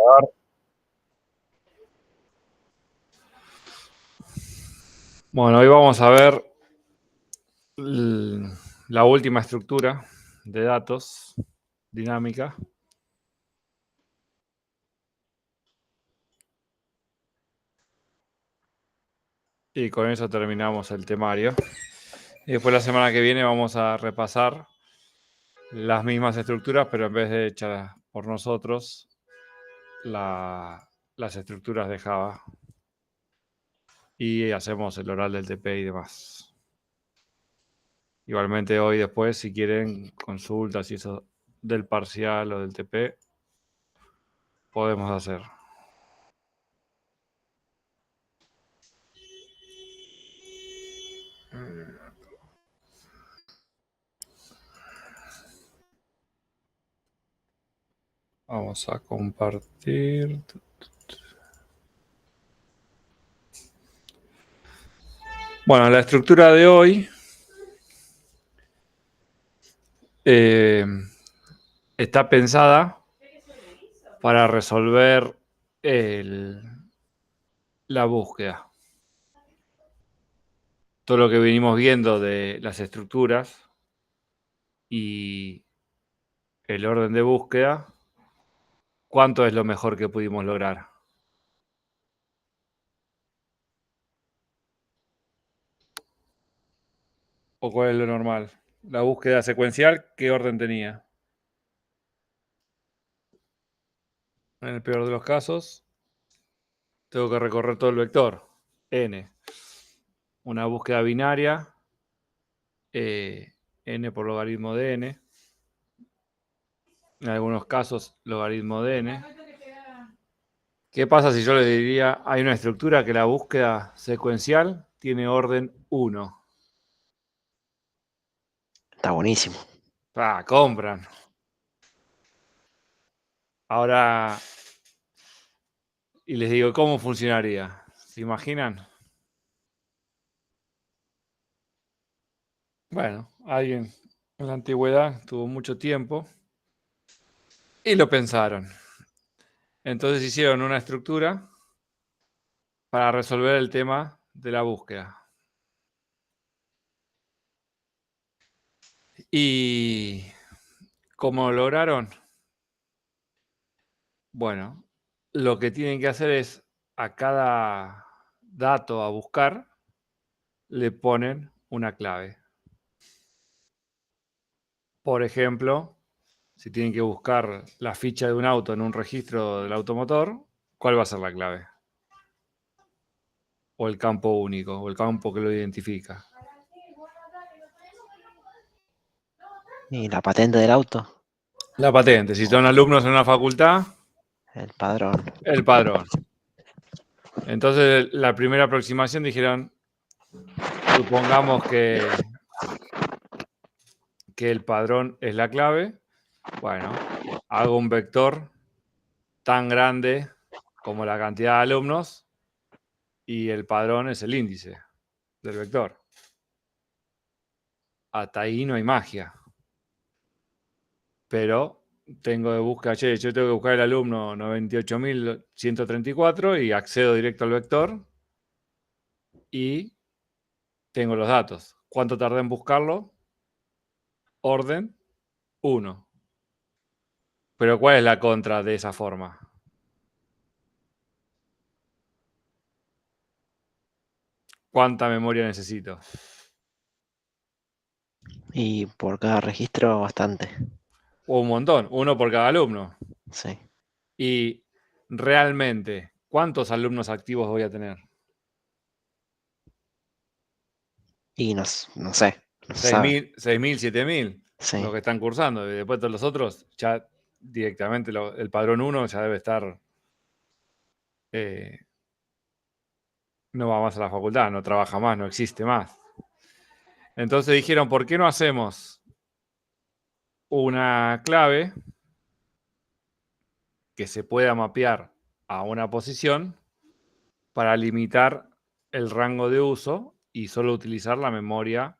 grabar. Bueno, hoy vamos a ver la última estructura de datos dinámica. Y con eso terminamos el temario. Y después la semana que viene vamos a repasar las mismas estructuras, pero en vez de hechas por nosotros, las estructuras de Java. Y hacemos el oral del TP y demás. Igualmente hoy después, si quieren consultas y eso del parcial o del TP, podemos hacer. Vamos a compartir. Bueno, la estructura de hoy está pensada para resolver la búsqueda. Todo lo que venimos viendo de las estructuras y el orden de búsqueda, ¿cuánto es lo mejor que pudimos lograr? ¿O cuál es lo normal? La búsqueda secuencial, ¿qué orden tenía? En el peor de los casos, tengo que recorrer todo el vector, n. Una búsqueda binaria, n por logaritmo de n. En algunos casos, logaritmo de n. ¿Qué pasa si yo le diría, hay una estructura que la búsqueda secuencial tiene orden 1? Está buenísimo. Compran. Ahora, y les digo, ¿cómo funcionaría? ¿Se imaginan? Bueno, alguien en la antigüedad tuvo mucho tiempo y lo pensaron. Entonces hicieron una estructura para resolver el tema de la búsqueda. ¿Y cómo lo lograron? Bueno, lo que tienen que hacer es a cada dato a buscar le ponen una clave. Por ejemplo, si tienen que buscar la ficha de un auto en un registro del automotor, ¿cuál va a ser la clave? O el campo único, o el campo que lo identifica. ¿Y la patente del auto? La patente. Si son alumnos en una facultad, El padrón. el padrón. Entonces, la primera aproximación dijeron, supongamos que el padrón es la clave. Bueno, hago un vector tan grande como la cantidad de alumnos y el padrón es el índice del vector. Hasta ahí no hay magia. Pero tengo de buscar, yo tengo que buscar el alumno 98.134 y accedo directo al vector y tengo los datos. ¿Cuánto tardé en buscarlo? Orden 1. Pero ¿cuál es la contra de esa forma? ¿Cuánta memoria necesito? Y por cada registro, bastante. Un montón, uno por cada alumno. Sí. Y realmente, ¿cuántos alumnos activos voy a tener? Y no sé, no se sabe. 6.000, 7.000, Sí. los que están cursando. Y después todos los otros, ya directamente el padrón 1 ya debe estar, no va más a la facultad, no trabaja más, no existe más. Entonces dijeron, ¿por qué no hacemos una clave que se pueda mapear a una posición para limitar el rango de uso y solo utilizar la memoria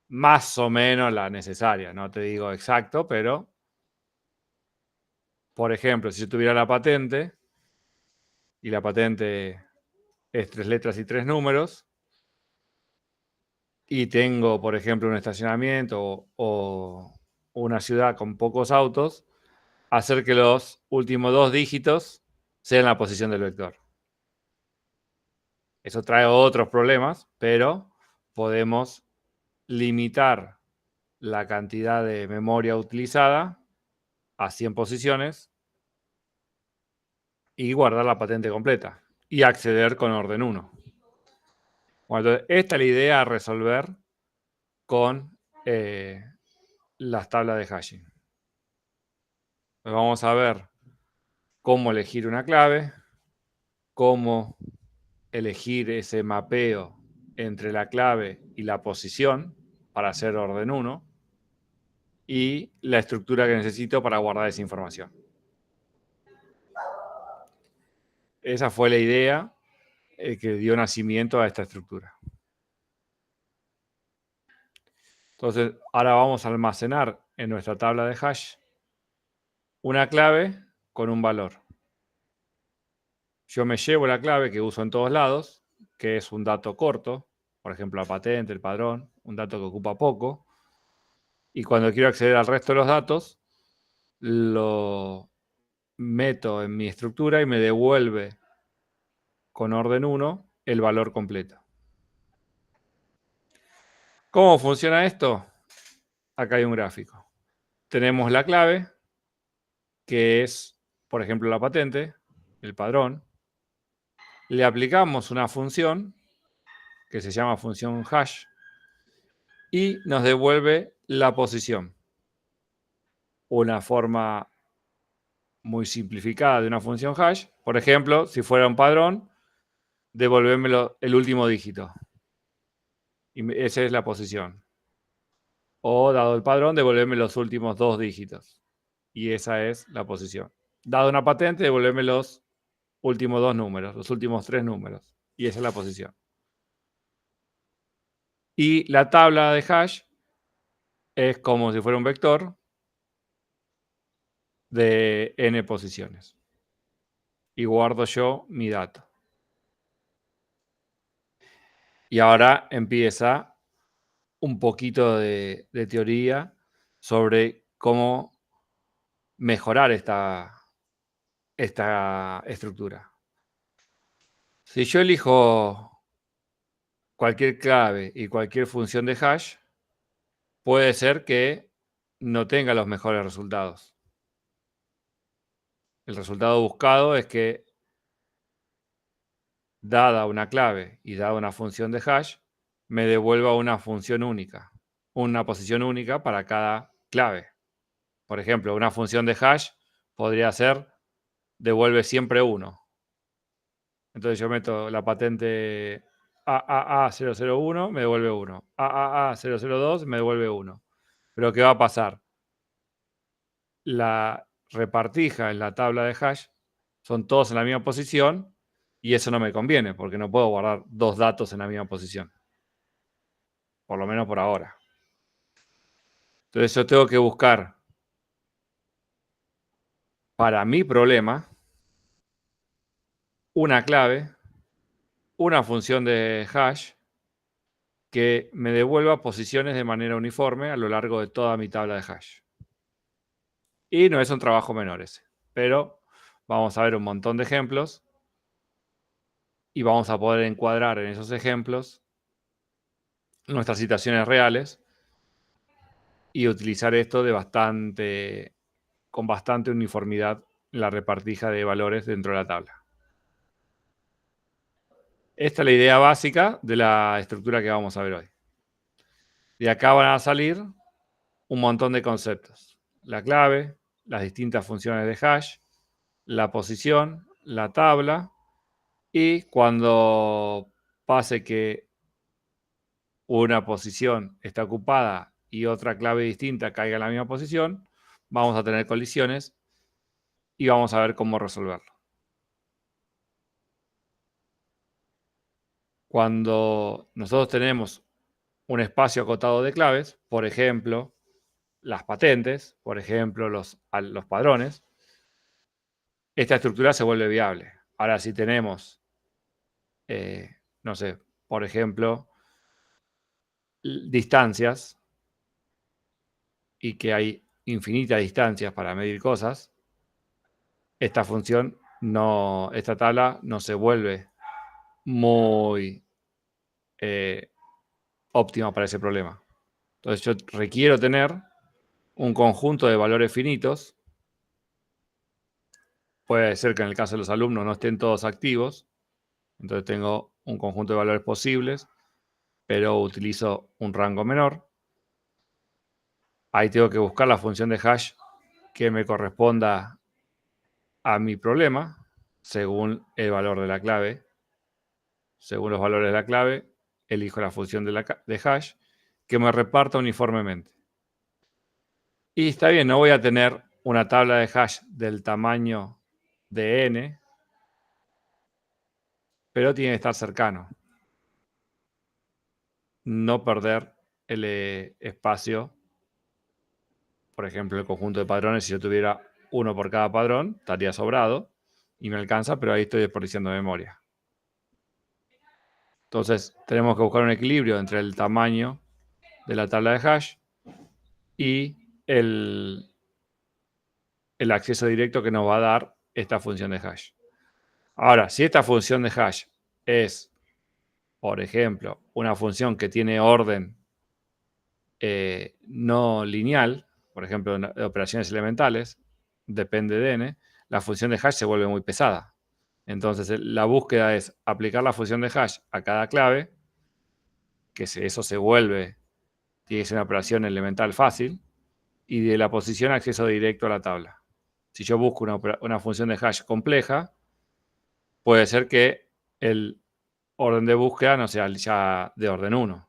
más o menos la necesaria? No te digo exacto, pero Por ejemplo, si yo tuviera la patente, y la patente es 3 letras y 3 números, y tengo, por ejemplo, un estacionamiento o una ciudad con pocos autos, hacer que los últimos 2 dígitos sean la posición del vector. Eso trae otros problemas, pero podemos limitar la cantidad de memoria utilizada a 100 posiciones y guardar la patente completa y acceder con orden 1. Bueno, entonces, esta es la idea a resolver con las tablas de hashing. Entonces, vamos a ver cómo elegir una clave, cómo elegir ese mapeo entre la clave y la posición para hacer orden 1 y la estructura que necesito para guardar esa información. Esa fue la idea que dio nacimiento a esta estructura. Entonces, ahora vamos a almacenar en nuestra tabla de hash una clave con un valor. Yo me llevo la clave que uso en todos lados, que es un dato corto, por ejemplo, la patente, el padrón, un dato que ocupa poco. Y cuando quiero acceder al resto de los datos, lo meto en mi estructura y me devuelve con orden 1 el valor completo. ¿Cómo funciona esto? Acá hay un gráfico. Tenemos la clave, que es, por ejemplo, la patente, el padrón. Le aplicamos una función que se llama función hash y nos devuelve la posición. Una forma muy simplificada de una función hash. Por ejemplo, si fuera un padrón, devolvémelo el último dígito. Y esa es la posición. O, dado el padrón, devolverme los últimos 2 dígitos. Y esa es la posición. Dado una patente, devolverme los últimos 2 números, los últimos 3 números. Y esa es la posición. Y la tabla de hash es como si fuera un vector de n posiciones. Y guardo yo mi dato. Y ahora empieza un poquito de teoría sobre cómo mejorar esta estructura. Si yo elijo cualquier clave y cualquier función de hash, puede ser que no tenga los mejores resultados. El resultado buscado es que, dada una clave y dada una función de hash, me devuelva una función única, una posición única para cada clave. Por ejemplo, una función de hash podría ser devuelve siempre 1. Entonces yo meto la patente AAA001, me devuelve 1. AAA002 me devuelve 1. Pero ¿qué va a pasar? La repartija en la tabla de hash son todos en la misma posición y eso no me conviene porque no puedo guardar 2 datos en la misma posición. Por lo menos por ahora. Entonces yo tengo que buscar para mi problema una clave, una función de hash que me devuelva posiciones de manera uniforme a lo largo de toda mi tabla de hash. Y no es un trabajo menor ese, pero vamos a ver un montón de ejemplos y vamos a poder encuadrar en esos ejemplos nuestras situaciones reales y utilizar esto con bastante uniformidad en la repartija de valores dentro de la tabla. Esta es la idea básica de la estructura que vamos a ver hoy. De acá van a salir un montón de conceptos. La clave, las distintas funciones de hash, la posición, la tabla, y cuando pase que una posición está ocupada y otra clave distinta caiga en la misma posición, vamos a tener colisiones y vamos a ver cómo resolverlo. Cuando nosotros tenemos un espacio acotado de claves, por ejemplo, las patentes, por ejemplo, los padrones, esta estructura se vuelve viable. Ahora, si tenemos, no sé, por ejemplo, distancias y que hay infinitas distancias para medir cosas, esta función no, esta tabla no se vuelve muy óptima para ese problema. Entonces yo requiero tener un conjunto de valores finitos. Puede ser que en el caso de los alumnos no estén todos activos. Entonces tengo un conjunto de valores posibles, pero utilizo un rango menor. Ahí tengo que buscar la función de hash que me corresponda a mi problema, según el valor de la clave. Según los valores de la clave, elijo la función de hash que me reparta uniformemente. Y está bien, no voy a tener una tabla de hash del tamaño de n, pero tiene que estar cercano. No perder el espacio. Por ejemplo, el conjunto de padrones, si yo tuviera uno por cada padrón, estaría sobrado y me alcanza, pero ahí estoy desperdiciando memoria. Entonces, tenemos que buscar un equilibrio entre el tamaño de la tabla de hash y el acceso directo que nos va a dar esta función de hash. Ahora, si esta función de hash es, por ejemplo, una función que tiene orden no lineal, por ejemplo, de operaciones elementales, depende de n, la función de hash se vuelve muy pesada. Entonces, la búsqueda es aplicar la función de hash a cada clave, que eso se vuelve, tiene que ser una operación elemental fácil, y de la posición acceso directo a la tabla. Si yo busco una función de hash compleja, puede ser que el orden de búsqueda no sea ya de orden 1,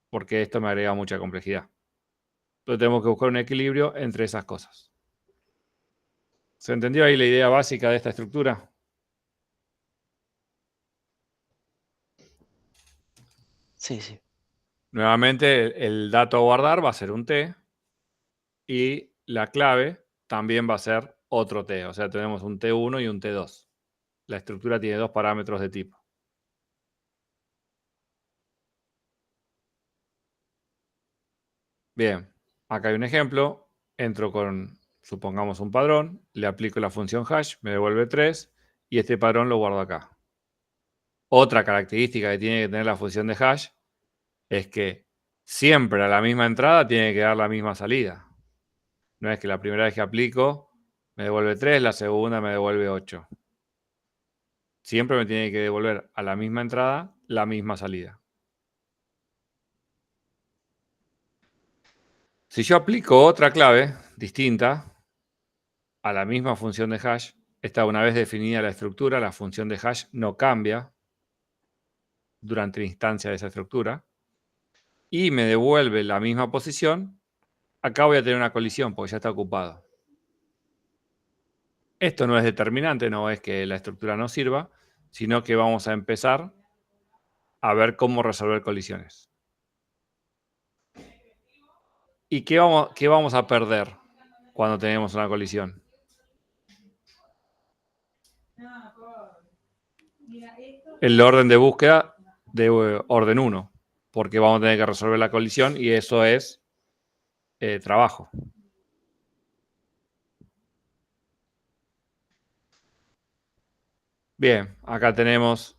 porque esto me agrega mucha complejidad. Entonces tenemos que buscar un equilibrio entre esas cosas. ¿Se entendió ahí la idea básica de esta estructura? Sí, sí. Nuevamente, el dato a guardar va a ser un T y la clave también va a ser otro T. O sea, tenemos un T1 y un T2. La estructura tiene dos parámetros de tipo. Bien, acá hay un ejemplo. Entro con, supongamos, un padrón, le aplico la función hash, me devuelve 3 y este padrón lo guardo acá. Otra característica que tiene que tener la función de hash es que siempre a la misma entrada tiene que dar la misma salida. No es que la primera vez que aplico me devuelve 3, la segunda me devuelve 8. Siempre me tiene que devolver a la misma entrada la misma salida. Si yo aplico otra clave distinta a la misma función de hash, esta una vez definida la estructura, la función de hash no cambia durante la instancia de esa estructura y me devuelve la misma posición, acá voy a tener una colisión porque ya está ocupado. Esto no es determinante, no es que la estructura no sirva, sino que vamos a empezar a ver cómo resolver colisiones. ¿Y qué vamos a perder cuando tenemos una colisión? El orden de búsqueda de orden 1, porque vamos a tener que resolver la colisión y eso es trabajo. Bien, acá tenemos,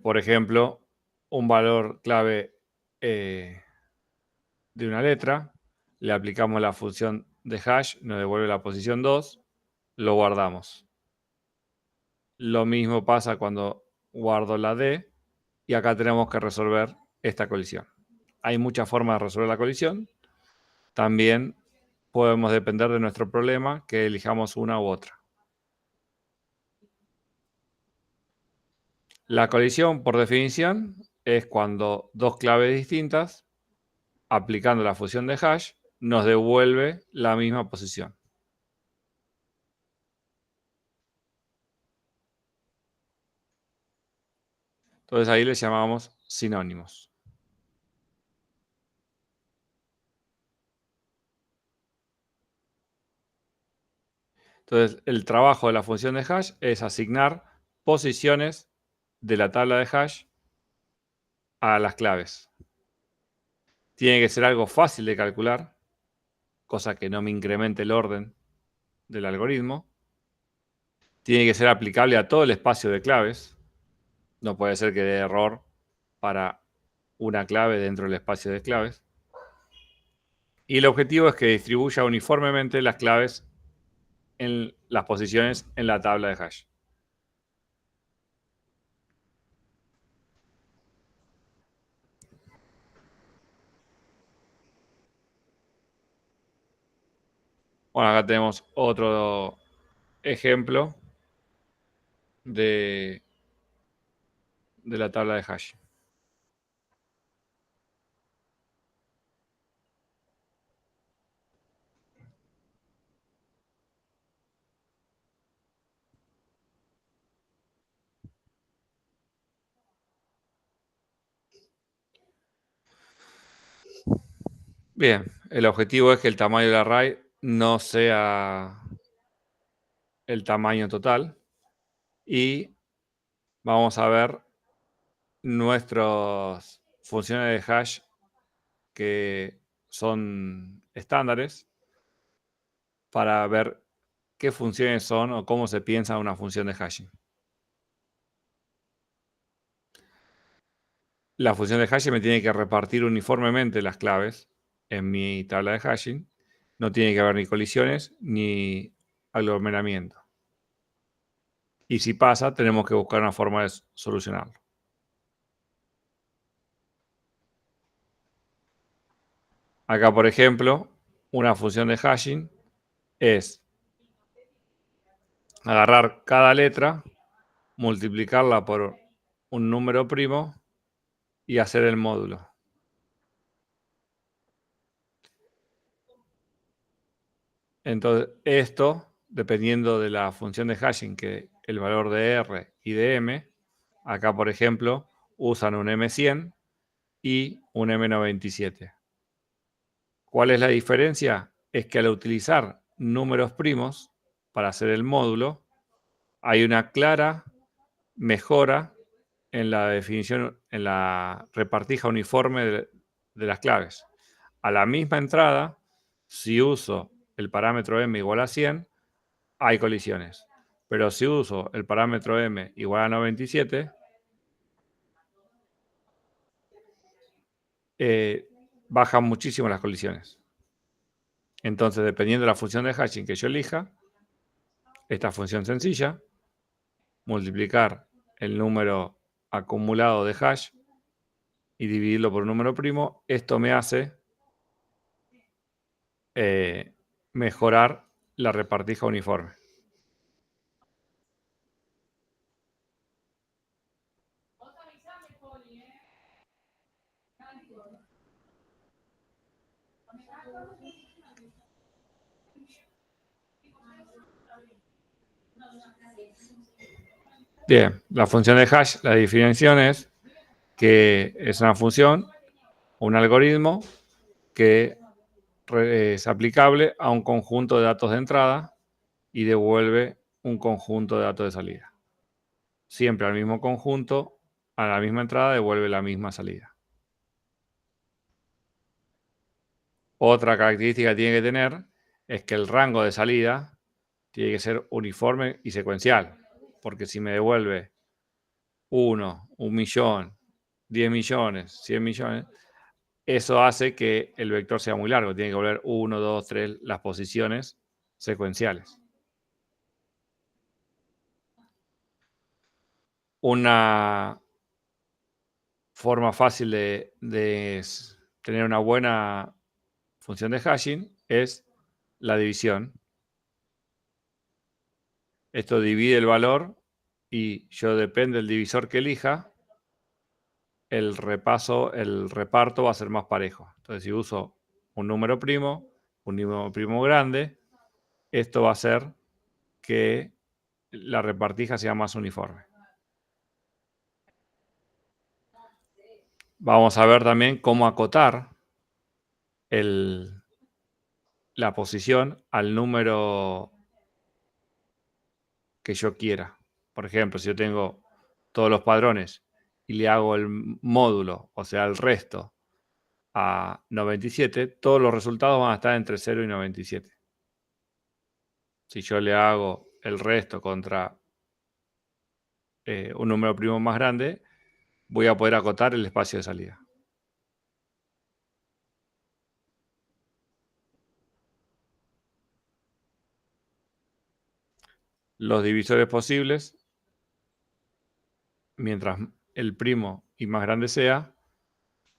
por ejemplo, un valor clave de una letra. Le aplicamos la función de hash, nos devuelve la posición 2, lo guardamos. Lo mismo pasa cuando guardo la D y acá tenemos que resolver esta colisión. Hay muchas formas de resolver la colisión. También podemos depender de nuestro problema, que elijamos una u otra. La colisión, por definición, es cuando dos claves distintas, aplicando la función de hash, nos devuelve la misma posición. Entonces ahí le llamamos sinónimos. Entonces, el trabajo de la función de hash es asignar posiciones de la tabla de hash a las claves. Tiene que ser algo fácil de calcular, cosa que no me incremente el orden del algoritmo. Tiene que ser aplicable a todo el espacio de claves. No puede ser que dé error para una clave dentro del espacio de claves. Y el objetivo es que distribuya uniformemente las claves en las posiciones en la tabla de hash. Bueno, acá tenemos otro ejemplo de la tabla de hash. Bien, el objetivo es que el tamaño del array no sea el tamaño total. Y vamos a ver nuestras funciones de hash que son estándares para ver qué funciones son o cómo se piensa una función de hashing. La función de hashing me tiene que repartir uniformemente las claves en mi tabla de hashing. No tiene que haber ni colisiones ni aglomeramiento. Y si pasa, tenemos que buscar una forma de solucionarlo. Acá, por ejemplo, una función de hashing es agarrar cada letra, multiplicarla por un número primo y hacer el módulo. Entonces, esto, dependiendo de la función de hashing, que el valor de R y de M, acá, por ejemplo, usan un M100 y un M97. ¿Cuál es la diferencia? Es que al utilizar números primos para hacer el módulo, hay una clara mejora en la definición, en la repartija uniforme de las claves. A la misma entrada, si uso el parámetro m igual a 100, hay colisiones. Pero si uso el parámetro m igual a 97, bajan muchísimo las colisiones. Entonces, dependiendo de la función de hashing que yo elija, esta función sencilla, multiplicar el número acumulado de hash y dividirlo por un número primo, esto me hace mejorar la repartija uniforme. Bien, la función de hash, la definición es que es una función, un algoritmo que es aplicable a un conjunto de datos de entrada y devuelve un conjunto de datos de salida. Siempre al mismo conjunto, a la misma entrada, devuelve la misma salida. Otra característica que tiene que tener es que el rango de salida tiene que ser uniforme y secuencial, porque si me devuelve 1, 1.000.000, 10 millones, 100 millones, eso hace que el vector sea muy largo. Tiene que volver 1, 2, 3 las posiciones secuenciales. Una forma fácil de tener una buena función de hashing es la división. Esto divide el valor y yo, depende del divisor que elija, el reparto va a ser más parejo. Entonces, si uso un número primo grande, esto va a hacer que la repartija sea más uniforme. Vamos a ver también cómo acotar la posición al número que yo quiera. Por ejemplo, si yo tengo todos los padrones y le hago el módulo, o sea, el resto, a 97, todos los resultados van a estar entre 0 y 97. Si yo le hago el resto contra un número primo más grande, voy a poder acotar el espacio de salida. Los divisores posibles, mientras el primo y más grande sea,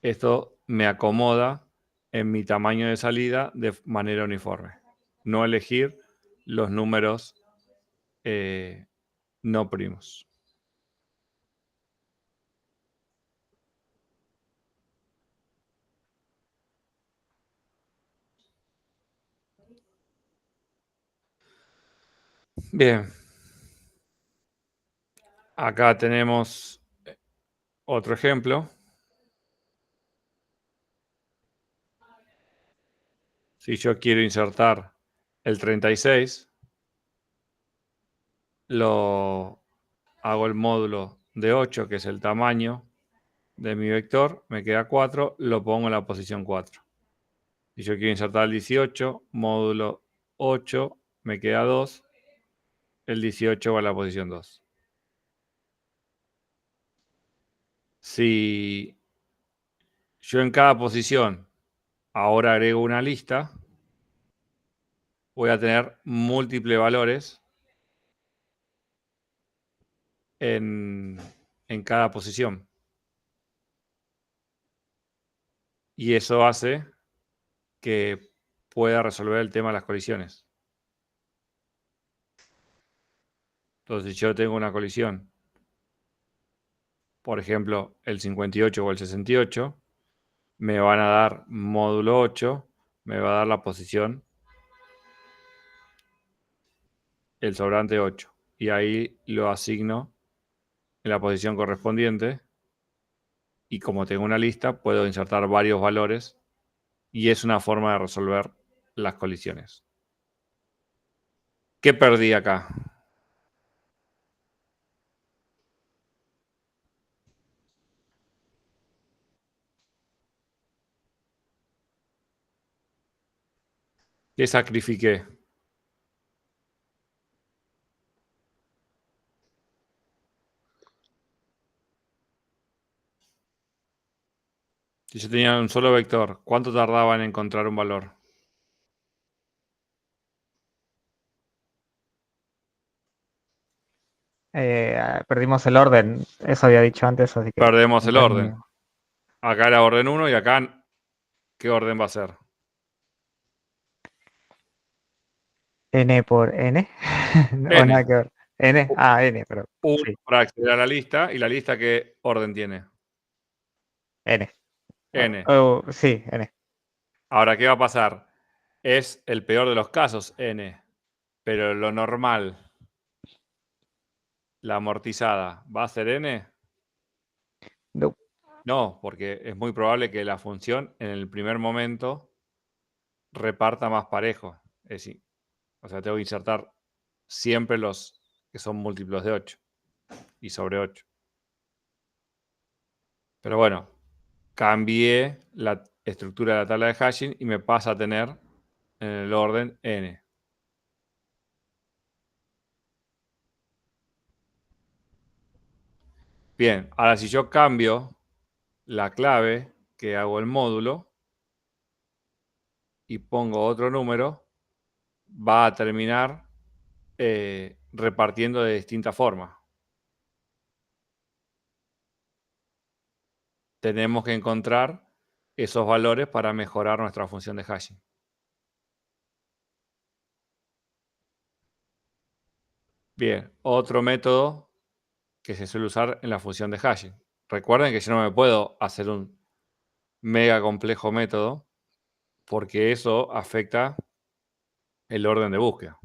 esto me acomoda en mi tamaño de salida de manera uniforme. No elegir los números no primos. Bien. Acá tenemos otro ejemplo. Si yo quiero insertar el 36, lo hago el módulo de 8, que es el tamaño de mi vector, me queda 4, lo pongo en la posición 4. Si yo quiero insertar el 18, módulo 8, me queda 2, el 18 va a la posición 2. Si yo en cada posición ahora agrego una lista, voy a tener múltiples valores en cada posición. Y eso hace que pueda resolver el tema de las colisiones. Entonces, si yo tengo una colisión, por ejemplo, el 58 o el 68, me van a dar módulo 8, me va a dar la posición, el sobrante 8. Y ahí lo asigno en la posición correspondiente. Y como tengo una lista, puedo insertar varios valores. Y es una forma de resolver las colisiones. ¿Qué perdí acá? ¿Qué sacrifiqué? Si yo tenía un solo vector, ¿cuánto tardaba en encontrar un valor? Perdimos el orden, eso había dicho antes, así que... Perdemos el entendí. orden. Acá era orden 1 y acá, ¿qué orden va a ser? N por N. O N. nada que ver. N, N, pero 1 sí, para acceder a la lista. ¿Y la lista qué orden tiene? N. N. Sí, N. Ahora, ¿qué va a pasar? Es el peor de los casos, N. Pero lo normal, la amortizada, ¿va a ser N? No. No, porque es muy probable que la función en el primer momento reparta más parejo. Es decir, o sea, tengo que insertar siempre los que son múltiplos de 8 y sobre 8. Pero bueno, cambié la estructura de la tabla de hashing y me pasa a tener en el orden n. Bien, ahora si yo cambio la clave que hago el módulo y pongo otro número, va a terminar repartiendo de distinta forma. Tenemos que encontrar esos valores para mejorar nuestra función de hashing. Bien, otro método que se suele usar en la función de hashing. Recuerden que yo no me puedo hacer un mega complejo método porque eso afecta el orden de búsqueda.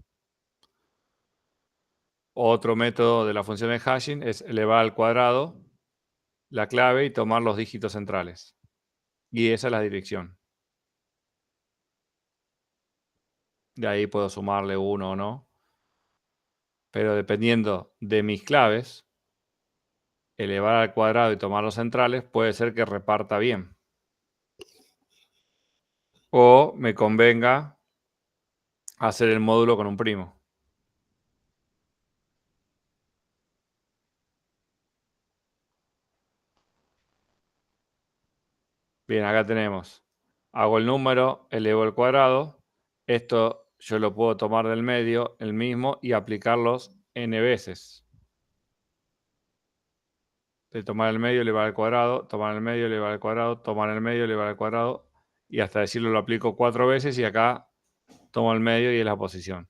Otro método de la función de hashing es elevar al cuadrado la clave y tomar los dígitos centrales. Y esa es la dirección. De ahí puedo sumarle 1 o no. pero dependiendo de mis claves, elevar al cuadrado y tomar los centrales puede ser que reparta bien. O me convenga hacer el módulo con un primo. Bien, acá tenemos. Hago el número, elevo el cuadrado. Esto yo lo puedo tomar del medio, el mismo, y aplicarlos n veces. De tomar el medio, elevar al cuadrado, tomar el medio, elevar al cuadrado, tomar el medio, elevar al cuadrado. Y hasta decirlo lo aplico 4 veces y acá tomo el medio y es la posición.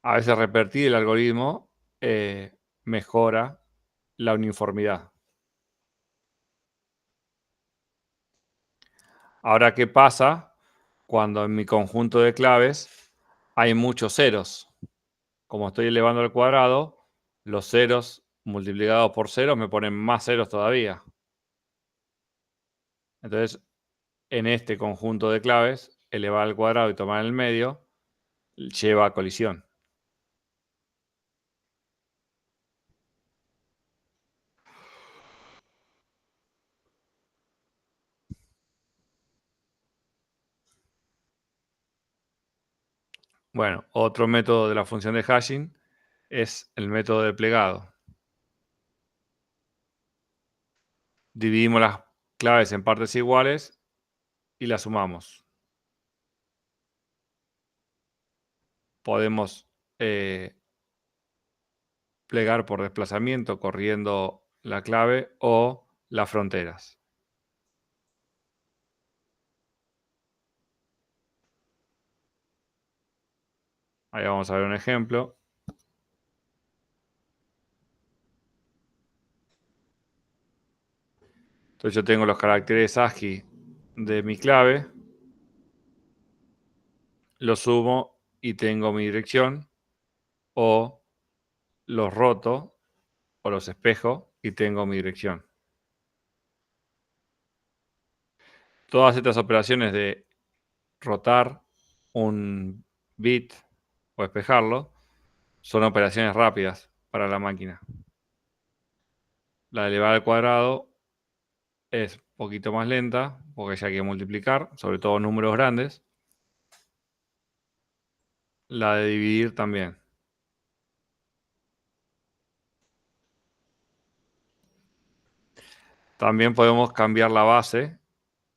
A veces repetir el algoritmo mejora la uniformidad. Ahora, ¿qué pasa cuando en mi conjunto de claves hay muchos ceros? Como estoy elevando al cuadrado, los ceros multiplicados por ceros me ponen más ceros todavía. Entonces, en este conjunto de claves, elevar al cuadrado y tomar el medio lleva a colisión. Bueno, otro método de la función de hashing es el método de plegado. Dividimos las claves en partes iguales y las sumamos. Podemos plegar por desplazamiento corriendo la clave o las fronteras. Ahí vamos a ver un ejemplo. Entonces yo tengo los caracteres ASCII de mi clave, los sumo y tengo mi dirección, o los roto o los espejo y tengo mi dirección. Todas estas operaciones de rotar un bit o espejarlo son operaciones rápidas para la máquina. La de elevar al cuadrado es un poquito más lenta porque ya hay que multiplicar, sobre todo números grandes. La de dividir también. También podemos cambiar la base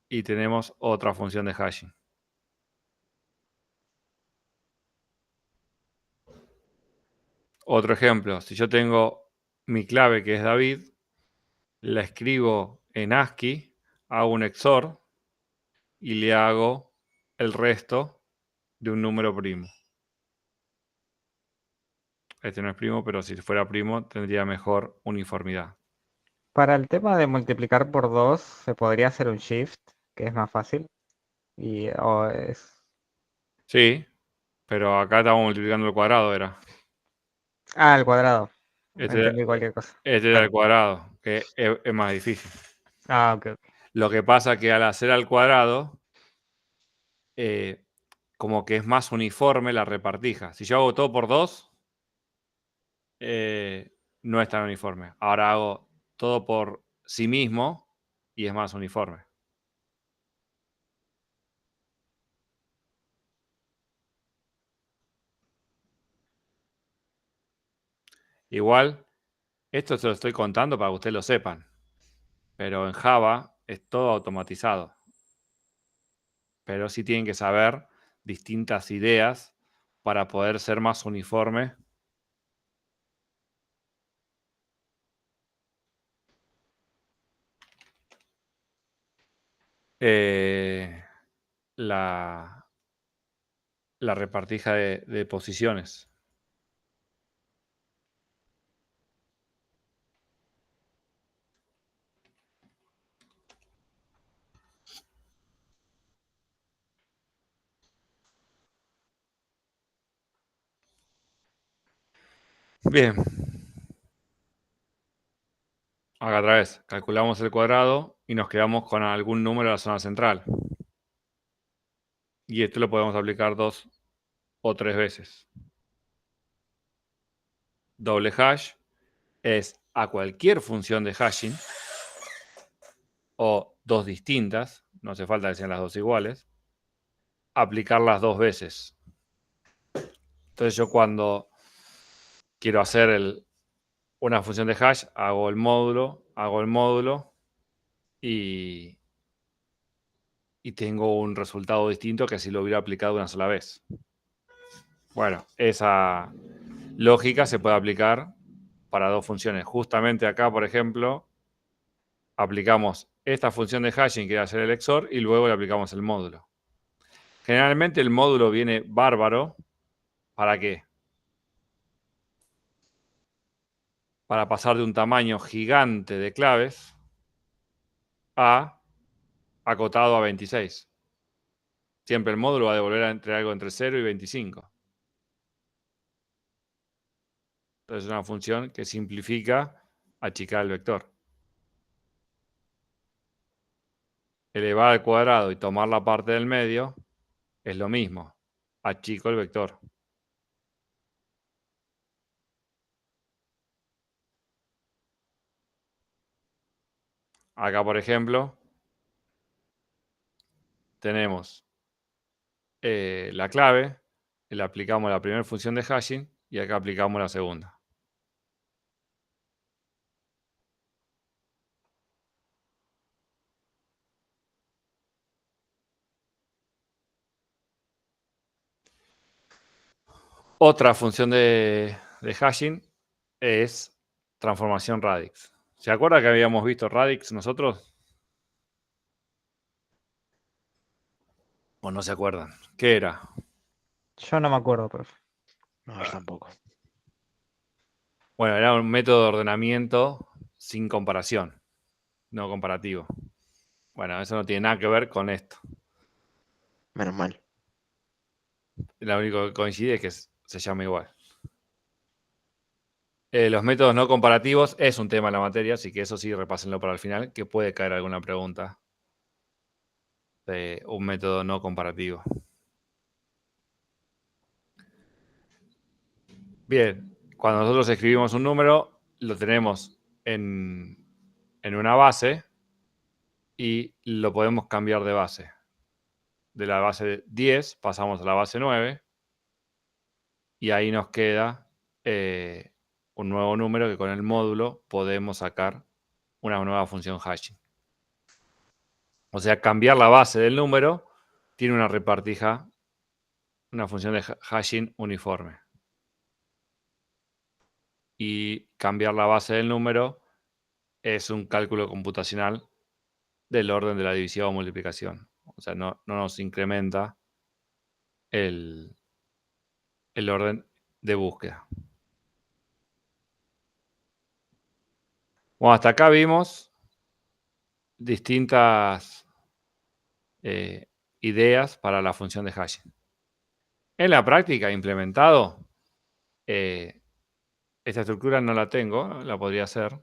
y tenemos otra función de hashing. Otro ejemplo, si yo tengo mi clave que es David, la escribo en ASCII, hago un XOR y le hago el resto de un número primo. Este no es primo, pero si fuera primo tendría mejor uniformidad. Para el tema de multiplicar por 2, se podría hacer un shift, que es más fácil. O es... Sí, pero acá estamos multiplicando el cuadrado, era. Ah, el cuadrado. Este, Entendí cualquier cosa. este era el cuadrado, que es más difícil. Ah, ok, ok. Lo que pasa es que al hacer al cuadrado, como que es más uniforme la repartija. Si yo hago todo por 2, no es tan uniforme. Ahora hago todo por sí mismo y es más uniforme. Igual, esto se lo estoy contando para que ustedes lo sepan. Pero en Java es todo automatizado. Pero sí tienen que saber distintas ideas para poder ser más uniforme. La repartija de posiciones. Bien. Acá otra vez, calculamos el cuadrado y nos quedamos con algún número de la zona central. Y esto lo podemos aplicar 2 o 3 veces. doble hash es a cualquier función de hashing o dos distintas, no hace falta que sean las dos iguales, aplicarlas dos veces. Entonces yo cuando quiero hacer una función de hash, hago el módulo y tengo un resultado distinto que si lo hubiera aplicado una sola vez. Bueno, esa lógica se puede aplicar para dos funciones. Justamente acá, por ejemplo, aplicamos esta función de hashing que va a ser el XOR y luego le aplicamos el módulo. Generalmente el módulo viene bárbaro. ¿Para qué? Para pasar de un tamaño gigante de claves a acotado a 26. Siempre el módulo va a devolver algo entre 0 y 25. Entonces es una función que simplifica achicar el vector. Elevar al cuadrado y tomar la parte del medio es lo mismo. Achico el vector. Acá, por ejemplo, tenemos la clave, le aplicamos la primera función de hashing y acá aplicamos la segunda. Otra función de hashing es transformación radix. ¿Se acuerda que habíamos visto radix nosotros? ¿O no se acuerdan? ¿Qué era? Yo no me acuerdo, profe. No, yo tampoco. Bueno, era un método de ordenamiento sin comparación, no comparativo. Bueno, eso no tiene nada que ver con esto. Menos mal. Lo único que coincide es que se llama igual. Los métodos no comparativos es un tema en la materia, así que eso sí, repásenlo para el final, que puede caer alguna pregunta de un método no comparativo. Bien, cuando nosotros escribimos un número, lo tenemos en una base y lo podemos cambiar de base. De la base 10 pasamos a la base 9 y ahí nos queda un nuevo número que con el módulo podemos sacar una nueva función hashing. O sea, cambiar la base del número tiene una repartija, una función de hashing uniforme. Y cambiar la base del número es un cálculo computacional del orden de la división o multiplicación. O sea, no nos incrementa el orden de búsqueda. Bueno, hasta acá vimos distintas ideas para la función de hashing. En la práctica, implementado, esta estructura no la tengo, la podría hacer.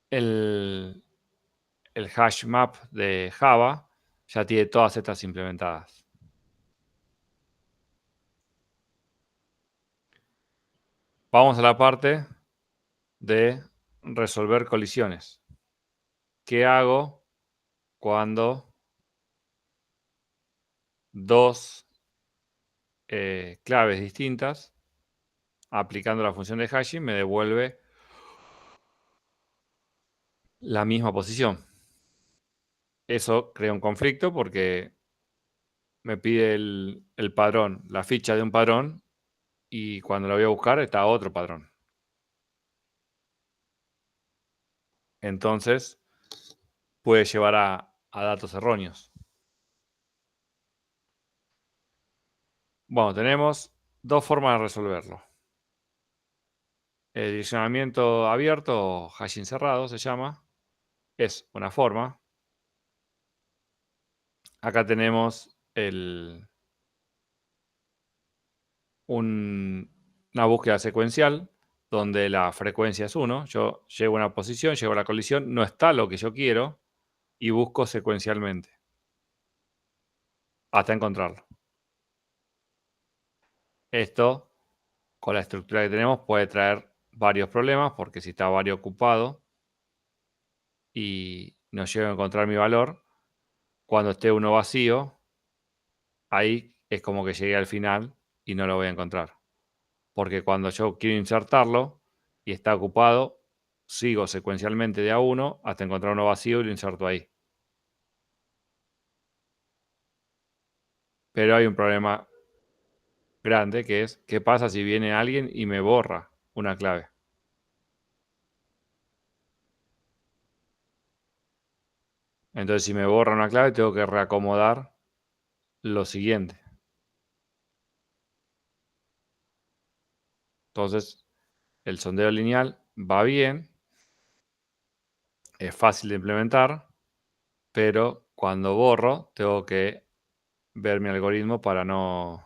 El hash map de Java ya tiene todas estas implementadas. Vamos a la parte de resolver colisiones. ¿Qué hago cuando dos claves distintas, aplicando la función de hashing, me devuelve la misma posición? Eso crea un conflicto porque me pide el padrón, la ficha de un padrón, y cuando lo voy a buscar está otro padrón. Entonces, puede llevar a datos erróneos. Bueno, tenemos dos formas de resolverlo. El direccionamiento abierto o hashing cerrado se llama. Es una forma. Acá tenemos una búsqueda secuencial donde la frecuencia es 1. Yo llego a una posición, llego a la colisión, no está lo que yo quiero y busco secuencialmente hasta encontrarlo. Esto con la estructura que tenemos puede traer varios problemas, porque si está varios ocupado y no llego a encontrar mi valor, cuando esté uno vacío, ahí es como que llegué al final y no lo voy a encontrar. Porque cuando yo quiero insertarlo y está ocupado, sigo secuencialmente de a uno hasta encontrar uno vacío y lo inserto ahí. Pero hay un problema grande que es, ¿qué pasa si viene alguien y me borra una clave? Entonces, si me borra una clave, tengo que reacomodar lo siguiente. Entonces, el sondeo lineal va bien, es fácil de implementar, pero cuando borro, tengo que ver mi algoritmo para no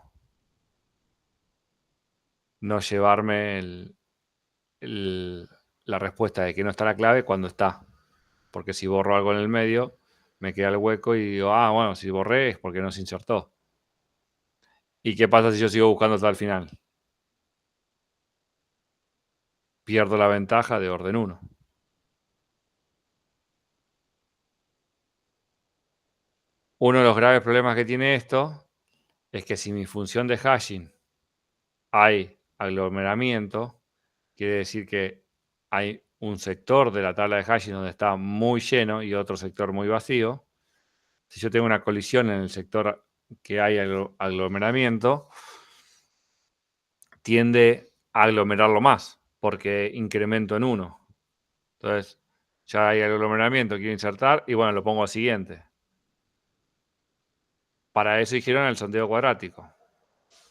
llevarme la respuesta de que no está la clave cuando está. Porque si borro algo en el medio, me queda el hueco y digo, ah, bueno, si borré es porque no se insertó. ¿Y qué pasa si yo sigo buscando hasta el final? Pierdo la ventaja de orden 1. Uno de los graves problemas que tiene esto es que si mi función de hashing hay aglomeramiento, quiere decir que hay un sector de la tabla de hashing donde está muy lleno y otro sector muy vacío. Si yo tengo una colisión en el sector que hay aglomeramiento, tiende a aglomerarlo más, porque incremento en 1. Entonces, ya hay aglomeramiento, quiero insertar, y bueno, lo pongo al siguiente. Para eso dijeron el sondeo cuadrático.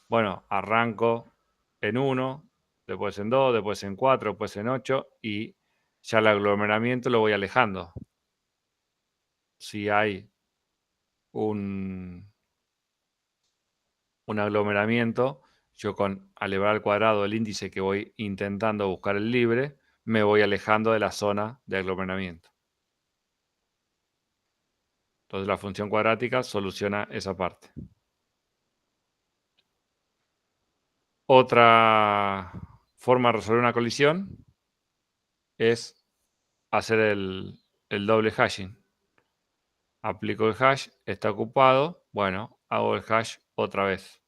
Bueno, arranco en 1, después en 2, después en 4, después en 8, y ya el aglomeramiento lo voy alejando. Si hay un aglomeramiento, yo al elevar al cuadrado el índice que voy intentando buscar el libre, me voy alejando de la zona de aglomeramiento. Entonces la función cuadrática soluciona esa parte. Otra forma de resolver una colisión es hacer el doble hashing. Aplico el hash, está ocupado, bueno, hago el hash otra vez.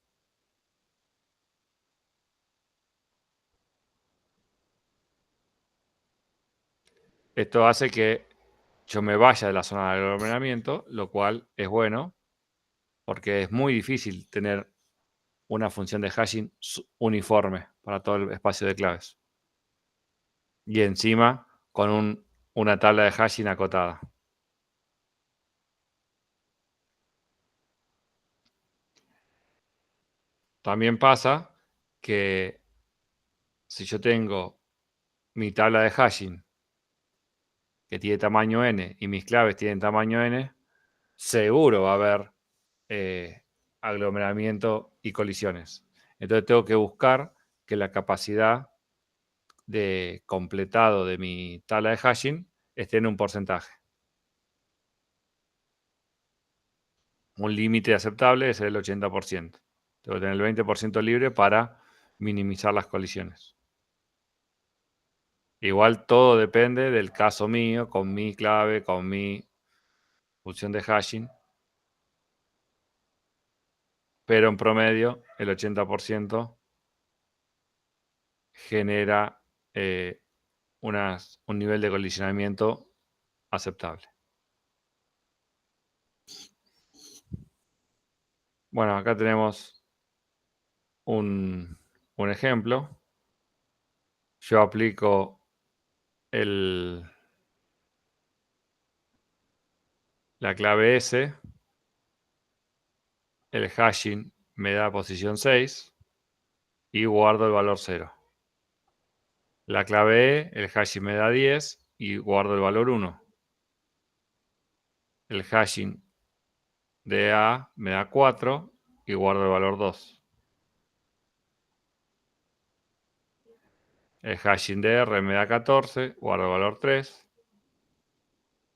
Esto hace que yo me vaya de la zona de aglomeramiento, lo cual es bueno, porque es muy difícil tener una función de hashing uniforme para todo el espacio de claves. Y encima con una tabla de hashing acotada. También pasa que si yo tengo mi tabla de hashing que tiene tamaño n y mis claves tienen tamaño n, seguro va a haber aglomeramiento y colisiones. Entonces tengo que buscar que la capacidad de completado de mi tabla de hashing esté en un porcentaje. Un límite aceptable es el 80%. Tengo que tener el 20% libre para minimizar las colisiones. Igual todo depende del caso mío, con mi clave, con mi función de hashing. Pero en promedio el 80% genera un nivel de colisionamiento aceptable. Bueno, acá tenemos un ejemplo. Yo aplico la clave S, el hashing me da posición 6 y guardo el valor 0. La clave E, el hashing me da 10 y guardo el valor 1. El hashing de A me da 4 y guardo el valor 2. El hashing de R me da 14, guardo el valor 3.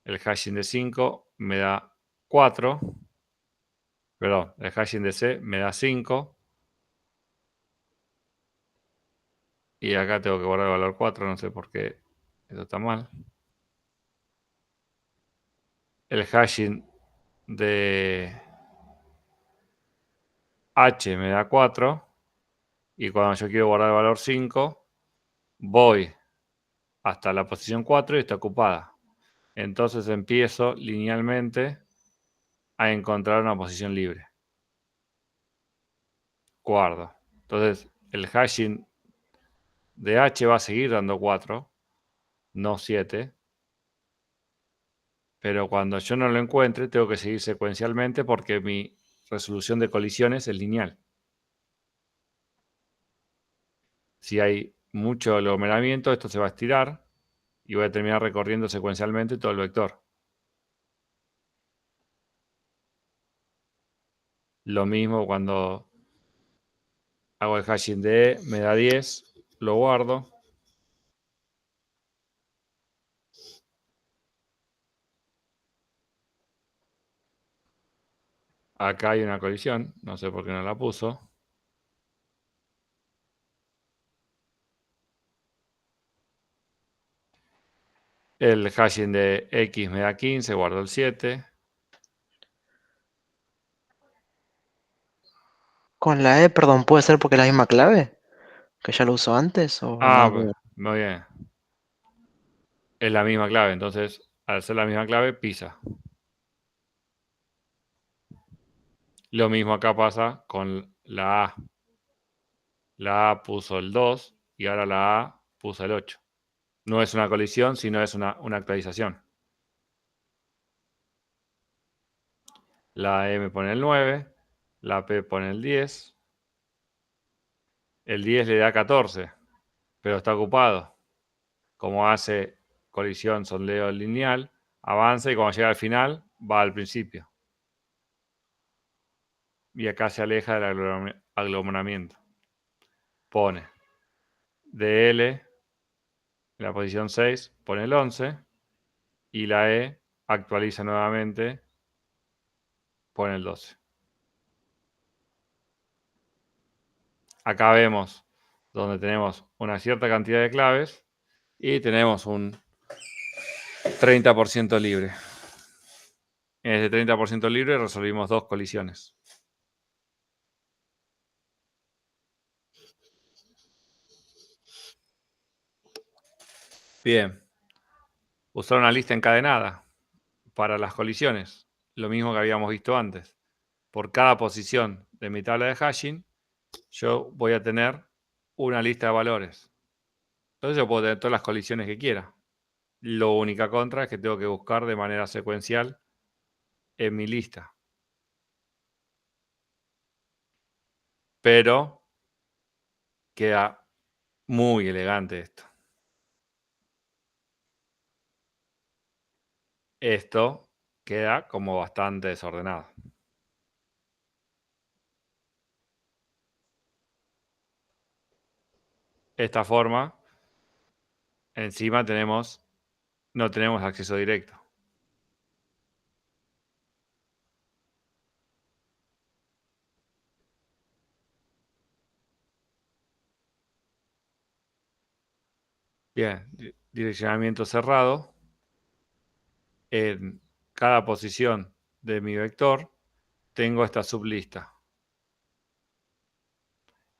El hashing de 5 me da 4. Perdón, el hashing de C me da 5. Y acá tengo que guardar el valor 4, no sé por qué eso está mal. El hashing de H me da 4. Y cuando yo quiero guardar el valor 5, voy hasta la posición 4 y está ocupada. Entonces empiezo linealmente a encontrar una posición libre. Guardo. Entonces el hashing de H va a seguir dando 4, no 7. Pero cuando yo no lo encuentre, tengo que seguir secuencialmente porque mi resolución de colisiones es lineal. Si hay mucho aglomeramiento, esto se va a estirar y voy a terminar recorriendo secuencialmente todo el vector. Lo mismo cuando hago el hashing de E, me da 10, lo guardo. Acá hay una colisión, no sé por qué no la puso. El hashing de X me da 15, guardo el 7. Con la E, perdón, ¿puede ser porque es la misma clave? ¿Que ya lo usó antes o nada que Pues, ver? muy bien. Es la misma clave, entonces al ser la misma clave, pisa. Lo mismo acá pasa con la A. La A puso el 2 y ahora la A puso el 8. No es una colisión, sino es una actualización. La M pone el 9, la P pone el 10. El 10 le da 14, pero está ocupado. Como hace colisión, sondeo lineal, avanza y cuando llega al final, va al principio. Y acá se aleja del aglomeramiento. Pone DL en la posición 6, pone el 11 y la E actualiza nuevamente, pone el 12. Acá vemos donde tenemos una cierta cantidad de claves y tenemos un 30% libre. En ese 30% libre resolvimos 2 colisiones. Bien. Usar una lista encadenada para las colisiones. Lo mismo que habíamos visto antes. Por cada posición de mi tabla de hashing, yo voy a tener una lista de valores. Entonces yo puedo tener todas las colisiones que quiera. Lo única contra es que tengo que buscar de manera secuencial en mi lista. Pero queda muy elegante esto. Esto queda como bastante desordenado. Esta forma, encima no tenemos acceso directo. Bien, direccionamiento cerrado. En cada posición de mi vector tengo esta sublista.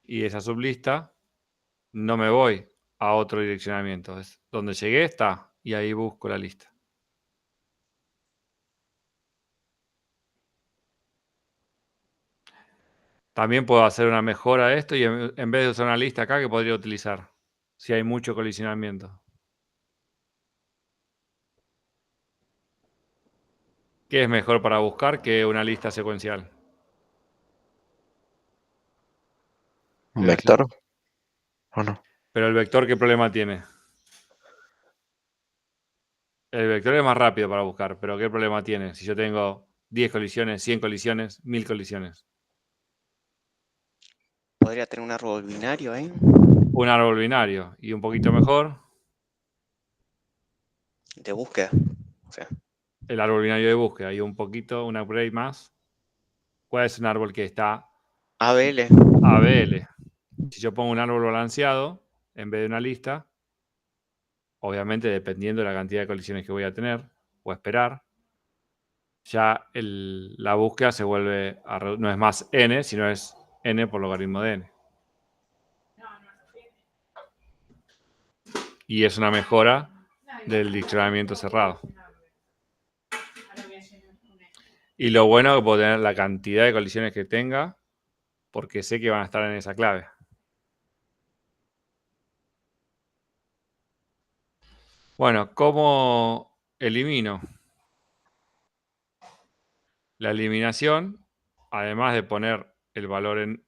Y esa sublista no me voy a otro direccionamiento. Es donde llegué está y ahí busco la lista. También puedo hacer una mejora a esto y en vez de usar una lista acá, que podría utilizar si hay mucho colisionamiento. ¿Qué es mejor para buscar que una lista secuencial? ¿Un vector? ¿O no? Pero el vector, ¿qué problema tiene? El vector es más rápido para buscar, pero ¿qué problema tiene? Si yo tengo 10 colisiones, 100 colisiones, 1000 colisiones. Podría tener un árbol binario ahí. Un árbol binario y un poquito mejor, De búsqueda. O sea, el árbol binario de búsqueda y un poquito, un upgrade más. ¿Cuál es un árbol que está ABL. ABL? Si yo pongo un árbol balanceado, en vez de una lista, obviamente dependiendo de la cantidad de colisiones que voy a tener o esperar, ya la búsqueda se vuelve, no es más n, sino es n por logaritmo de n. Y es una mejora del diccionamiento cerrado. Y lo bueno es que puedo tener la cantidad de colisiones que tenga, porque sé que van a estar en esa clave. Bueno, ¿cómo elimino? La eliminación, además de poner el valor en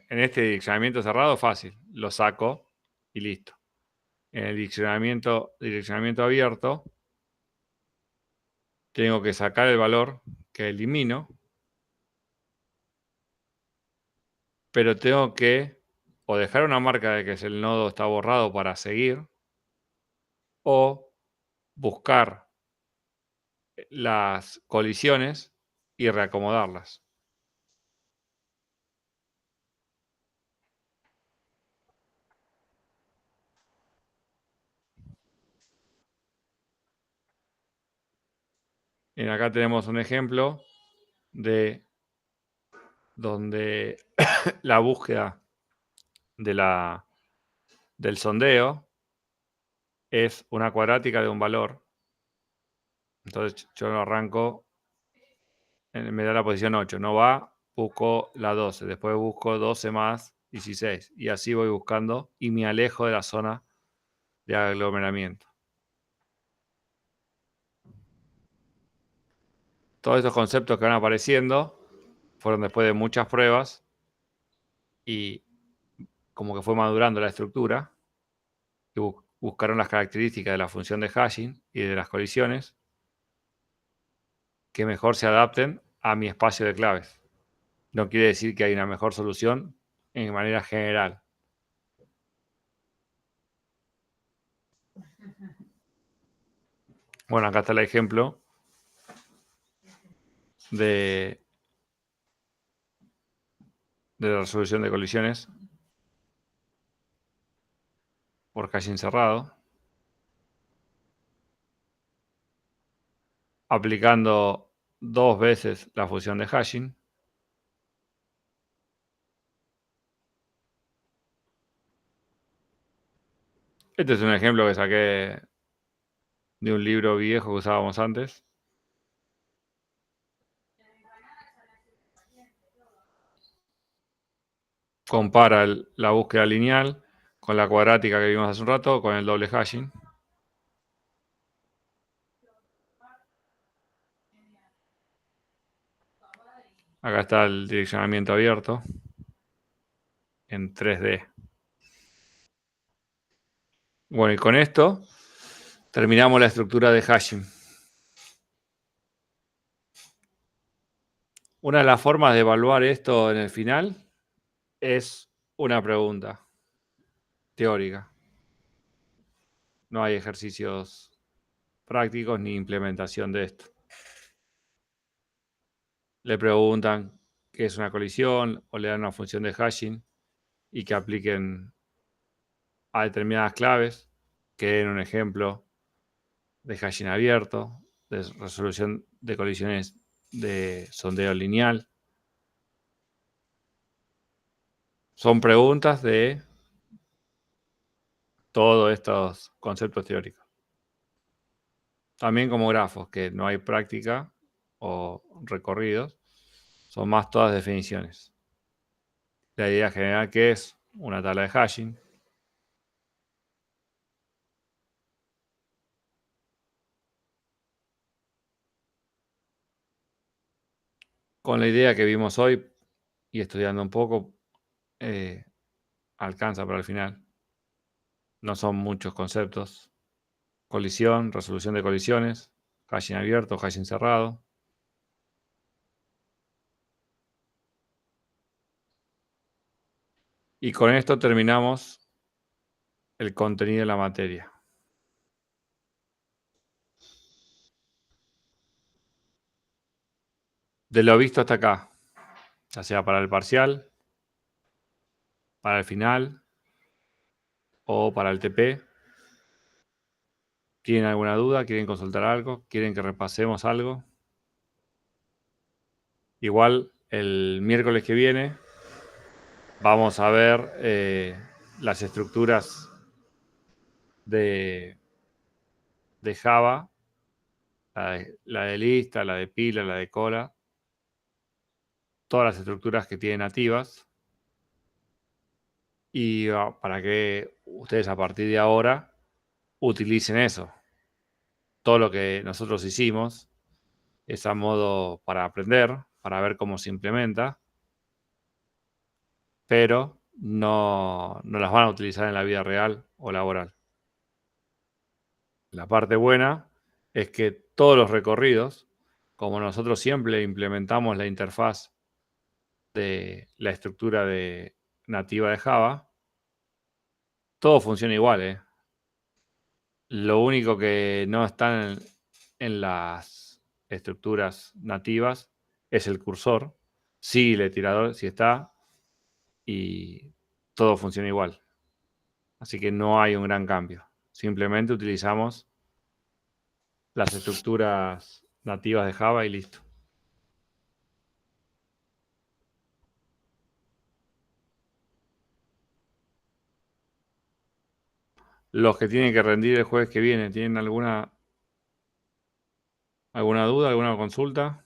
este direccionamiento cerrado, fácil, lo saco y listo. En el direccionamiento abierto, tengo que sacar el valor que elimino, pero tengo que o dejar una marca de que el nodo está borrado para seguir, o buscar las colisiones y reacomodarlas. Y acá tenemos un ejemplo de donde la búsqueda del sondeo es una cuadrática de un valor. Entonces yo lo arranco, me da la posición 8, no va, busco la 12, después busco 12 más 16, y así voy buscando y me alejo de la zona de aglomeramiento. Todos estos conceptos que van apareciendo fueron después de muchas pruebas y como que fue madurando la estructura, y buscaron las características de la función de hashing y de las colisiones que mejor se adapten a mi espacio de claves. No quiere decir que hay una mejor solución en manera general. Bueno, acá está el ejemplo de la resolución de colisiones por hashing cerrado, aplicando 2 veces la función de hashing. Este es un ejemplo que saqué de un libro viejo que usábamos antes. Compara la búsqueda lineal con la cuadrática que vimos hace un rato, con el doble hashing. Acá está el direccionamiento abierto en 3D. Bueno, y con esto terminamos la estructura de hashing. Una de las formas de evaluar esto en el final es una pregunta teórica. No hay ejercicios prácticos ni implementación de esto. Le preguntan qué es una colisión o le dan una función de hashing y que apliquen a determinadas claves, que den un ejemplo de hashing abierto, de resolución de colisiones de sondeo lineal. Son preguntas de todos estos conceptos teóricos. También como grafos, que no hay práctica o recorridos, son más todas definiciones. La idea general que es una tabla de hashing. Con la idea que vimos hoy y estudiando un poco, alcanza para el final. No son muchos conceptos. Colisión, resolución de colisiones, hashing abierto, hashing cerrado. Y con esto terminamos el contenido de la materia. De lo visto hasta acá, ya sea para el parcial, para el final o para el TP. ¿Tienen alguna duda? ¿Quieren consultar algo? ¿Quieren que repasemos algo? Igual el miércoles que viene vamos a ver las estructuras de Java, la de lista, la de pila, la de cola, todas las estructuras que tienen nativas. Y para que ustedes a partir de ahora utilicen eso. Todo lo que nosotros hicimos es a modo para aprender, para ver cómo se implementa, pero no las van a utilizar en la vida real o laboral. La parte buena es que todos los recorridos, como nosotros siempre implementamos la interfaz de la estructura nativa de Java, todo funciona igual, ¿eh? Lo único que no está en las estructuras nativas es el cursor. Sí, el tirador sí está y todo funciona igual. Así que no hay un gran cambio. Simplemente utilizamos las estructuras nativas de Java y listo. Los que tienen que rendir el jueves que viene, ¿tienen alguna duda, alguna consulta?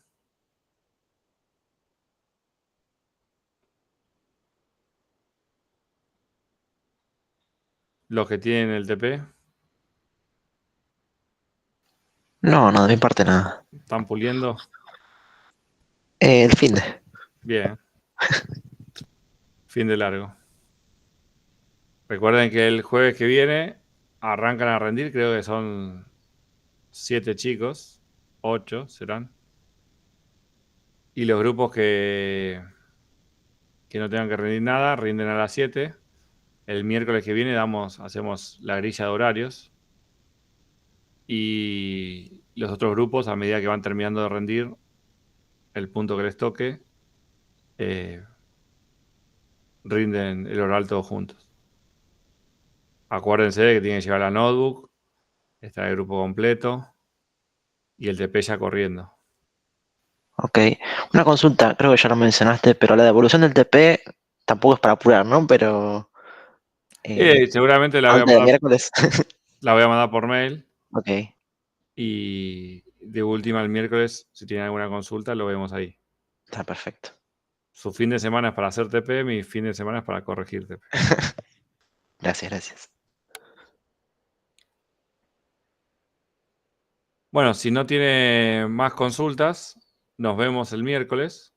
Los que tienen el TP, No, no, de mi parte nada. ¿están puliendo? El fin de. Bien. Fin de largo. Recuerden que el jueves que viene arrancan a rendir, creo que son 7 chicos, 8 serán. Y los grupos que no tengan que rendir nada, rinden a las 7. El miércoles que viene hacemos la grilla de horarios. Y los otros grupos, a medida que van terminando de rendir el punto que les toque, rinden el oral todos juntos. Acuérdense de que tienen que llevar la notebook, está el grupo completo y el TP ya corriendo. Ok. Una consulta, creo que ya lo mencionaste, pero la devolución del TP tampoco es para apurar, ¿no? Pero Seguramente antes del miércoles. la voy a mandar por mail. Ok, Y de última el miércoles, si tienen alguna consulta, lo vemos ahí. está perfecto. Su fin de semana es para hacer TP, mi fin de semana es para corregir TP. Gracias, gracias. Bueno, si no tiene más consultas, nos vemos el miércoles.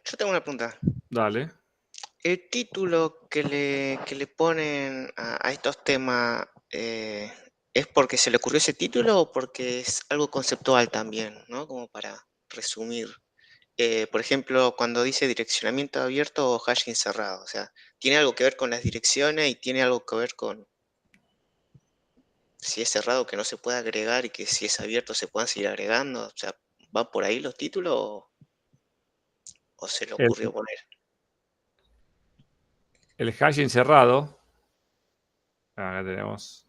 Yo tengo una pregunta. Dale. ¿El título que le ponen a estos temas es porque se le ocurrió ese título o porque es algo conceptual también, ¿no? Como para resumir. Por ejemplo, cuando dice direccionamiento abierto o hashing cerrado, o sea, ¿tiene algo que ver con las direcciones y tiene algo que ver con si es cerrado que no se puede agregar y que si es abierto se puedan seguir agregando? O sea, ¿va por ahí los títulos o se le El, ocurrió poner? el hashing cerrado. Acá tenemos.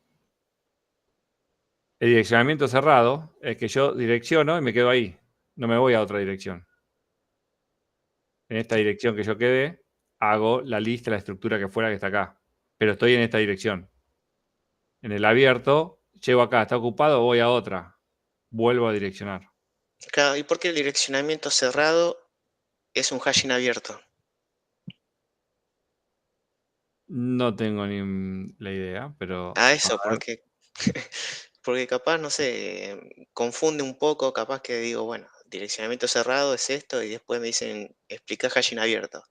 El direccionamiento cerrado es que yo direcciono y me quedo ahí. No me voy a otra dirección. En esta dirección que yo quedé, hago la lista, la estructura que fuera que está acá. Pero estoy en esta dirección. En el abierto, llego acá, está ocupado, voy a otra. Vuelvo a direccionar. Claro, ¿y por qué el direccionamiento cerrado es un hashing abierto? No tengo ni la idea, pero Eso, porque, porque capaz, no sé, confunde un poco, capaz que digo, bueno, direccionamiento cerrado es esto, y después me dicen, explica hashing abierto.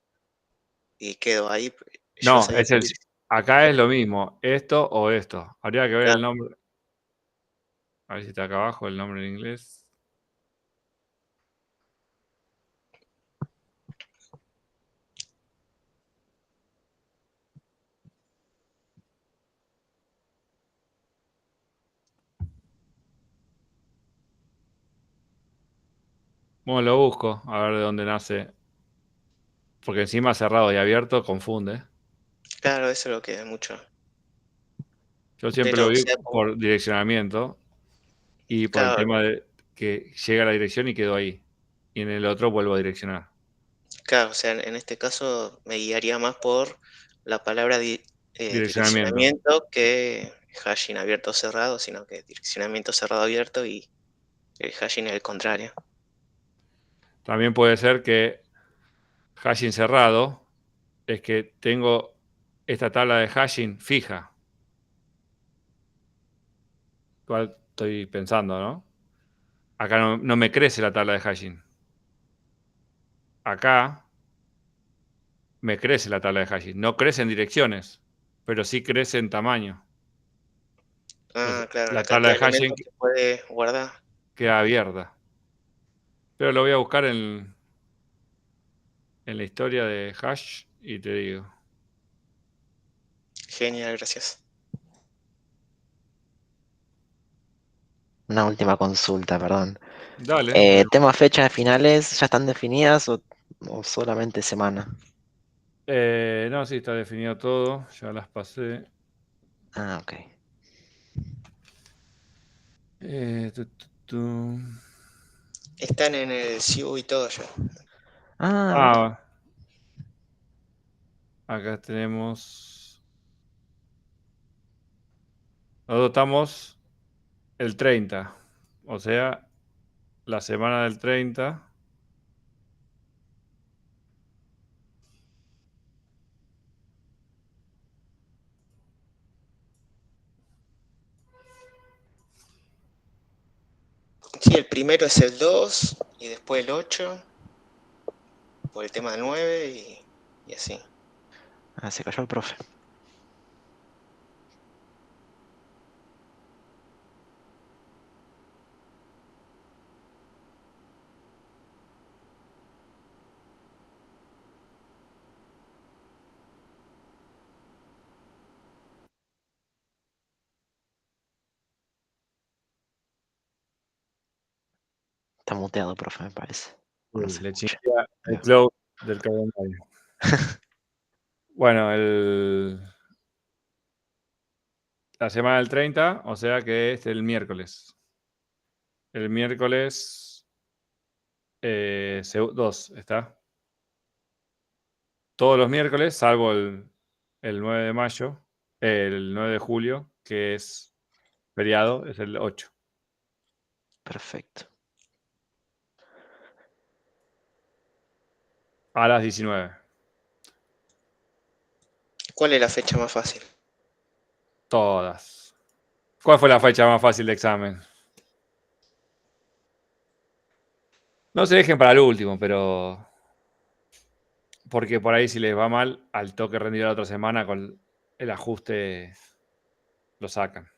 Y quedo ahí, yo no, sabía que acá es lo mismo, esto o esto. Habría que ver el claro, nombre. A ver si está acá abajo el nombre en inglés. Bueno, lo busco, a ver de dónde nace. Porque encima cerrado y abierto confunde. claro, eso es lo que es mucho. Yo siempre Pero, lo o vi sea, por direccionamiento y por el claro, tema de que llega a la dirección y quedó ahí. Y en el otro vuelvo a direccionar. claro, o sea, en este caso me guiaría más por la palabra Direccionamiento. direccionamiento que hashing abierto o cerrado, sino que direccionamiento cerrado abierto y el hashing es el contrario. También puede ser que hashing cerrado es que tengo esta tabla de hashing fija. Cual estoy pensando, ¿no? Acá no me crece la tabla de hashing. Acá me crece la tabla de hashing. No crece en direcciones, pero sí crece en tamaño. Ah, Entonces, claro, la la tabla cantidad de de hashing elementos que puede guardar. queda abierta. Pero lo voy a buscar en la historia de hash y te digo. Genial, gracias. Una última consulta, perdón. Dale. ¿Tema fechas finales ya están definidas o solamente semana? No, sí, está definido todo. Ya las pasé. Ah, ok. Tu. Están en el CIU y todo ya. Ah, bueno. Ah, acá tenemos. Nosotros estamos el 30. O sea, la semana del 30. Sí, el primero es el 2 y después el 8 por el tema del 9 y así. Ah, se cayó el profe. Está muteado, profe, me parece. O no se Le escucha. chinguea Ahí el va. close del calendario. Bueno, la semana del 30, o sea que es el miércoles. El miércoles 2 está. Todos los miércoles, salvo el 9 de mayo, el 9 de julio, que es feriado, es el 8, Perfecto. a las 19. ¿Cuál es la fecha más fácil? Todas. ¿Cuál fue la fecha más fácil de examen? No se dejen para el último, pero porque por ahí si les va mal, al toque rendido la otra semana con el ajuste lo sacan.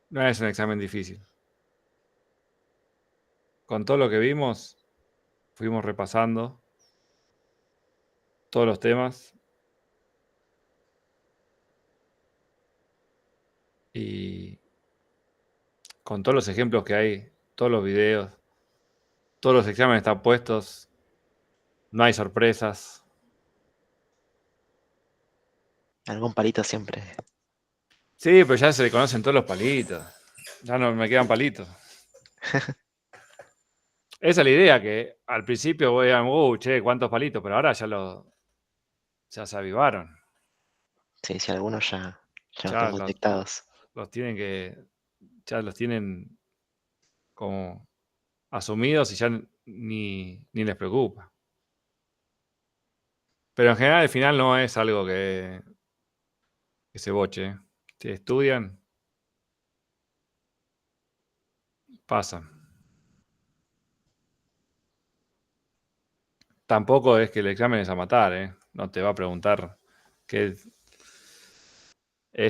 No es un examen difícil. Con todo lo que vimos, fuimos repasando todos los temas y con todos los ejemplos que hay, todos los videos, todos los exámenes están puestos, no hay sorpresas. Algún palito siempre. Sí, pero ya se le conocen todos los palitos. Ya no me quedan palitos. Esa es la idea, que al principio voy a, che, cuántos palitos, pero ahora ya se avivaron. Sí, sí, algunos ya los Ya tengo detectados. ya los tienen como asumidos y ya ni les preocupa. Pero en general, al final no es algo que se boche. Si estudian, pasan. Tampoco es que el examen es a matar, ¿eh? No te va a preguntar qué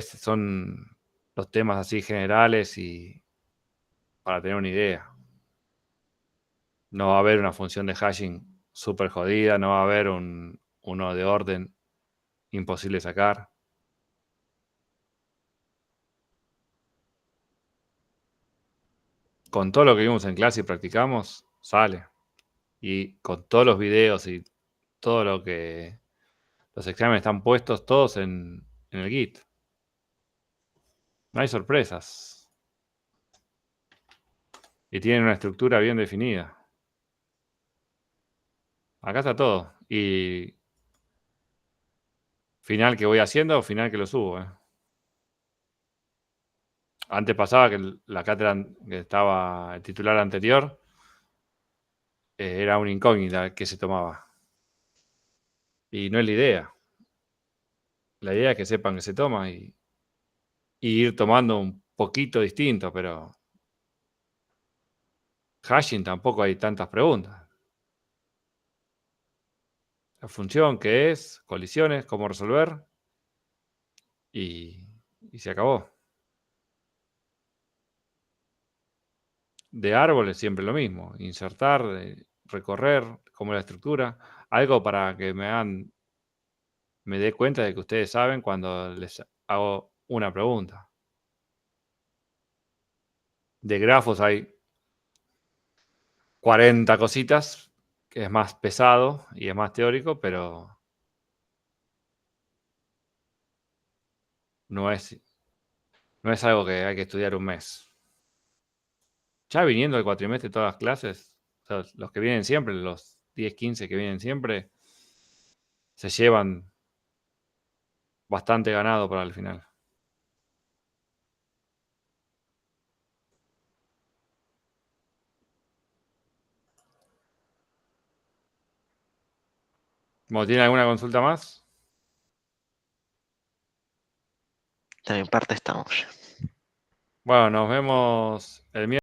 son los temas así generales y para tener una idea. No va a haber una función de hashing súper jodida, no va a haber uno de orden imposible de sacar. Con todo lo que vimos en clase y practicamos, sale. Y con todos los videos y todo lo que los exámenes están puestos todos en en el Git. No hay sorpresas. Y tienen una estructura bien definida. Acá está todo. Y final que voy haciendo, final que lo subo. Antes pasaba que la cátedra que estaba el titular anterior era una incógnita que se tomaba. Y no es la idea. La idea es que sepan que se toma y ir tomando un poquito distinto, pero hashing tampoco hay tantas preguntas. La función, qué es, colisiones, cómo resolver y se acabó. De árboles siempre lo mismo, insertar, recorrer, cómo es la estructura, algo para que me dé cuenta de que ustedes saben cuando les hago una pregunta. De grafos hay 40 cositas, que es más pesado y es más teórico, pero no es algo que hay que estudiar un mes. Ya viniendo el cuatrimestre todas las clases, o sea, los que vienen siempre, los 10, 15 que vienen siempre, se llevan bastante ganado para el final. Bueno, ¿tiene alguna consulta más? De mi parte estamos ya. Bueno, nos vemos el miércoles.